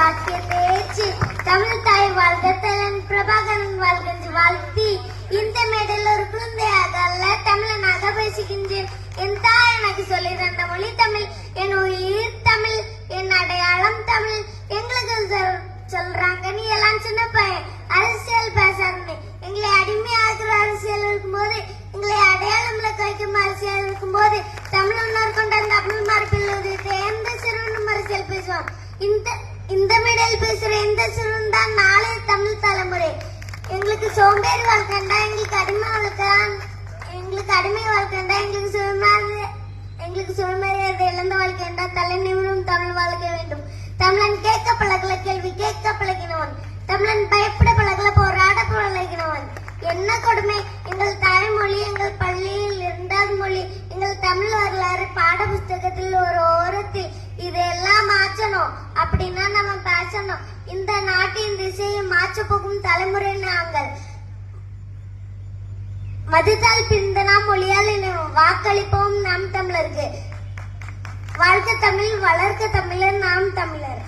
வாக்கிய பேச்சு தமிழ் தாய் வாழ்க தலைவன் பிரபாகரன் வாழ்க என்று வாழ்த்தி இந்த மேடையில் ஒரு குழந்தையாக அல்ல தமிழனாக பேசுகின்றேன். என் தாய் எனக்கு சொல்லி தந்த மொழி தமிழ், என் உயிர் தமிழ், என் அடையாளம் தமிழ். எங்களுக்கு சொல்றாங்க நீ எல்லாம் சின்ன பையன் அரசியல் பேசாதுன்னு. எங்களை அடிமையாக்குற அரசியல் இருக்கும்போது, எங்களை அடையாளம்ல கழிக்கும் அரசியல் இருக்கும்போது, தமிழ் உணர்வு கொண்ட அந்த தமிழ் மரபில் எந்த சிறுவனும் அரசியல் பேசுவான். இந்த மேடையில் பேசுற எந்த சிறுவன் தான் நாளைய தமிழ் தலைமுறை. எங்களுக்கு சோம்பேறி வாழ்க்கண்டா, எங்களுக்கு அடிமை வாழ்க்கைதான், எங்களுக்கு அடிமை வாழ்க்கண்டா, எங்களுக்கு சுயமரியாதை இழந்த வாழ்க்கைண்டா, தலை நிமிரும் தமிழ் வாழ்க்கை வேண்டும். தமிழன் கேட்க பழகல, கேள்வி கேட்க பழகினவன். தமிழன் பயப்பட பழகல, போராட பழகினவன். என்ன கொடுமை! எங்கள் தாய்மொழி எங்கள் பள்ளியில் 2வது மொழி, எங்கள் தமிழ் வரலாறு பாட புஸ்தகத்தில் ஒரு ஓரத்தில். இதெல்லாம் மாற்றணும் அப்படின்னா நம்ம பேசணும். இந்த நாட்டின் திசையை மாற்ற போகும் தலைமுறை நாங்கள். மதத்தால் பிரிந்த நாம் மொழியால் வாக்களிப்போம் நாம் தமிழருக்கு. வாழ்க தமிழ், வளர்க்க தமிழர், நாம் தமிழர்.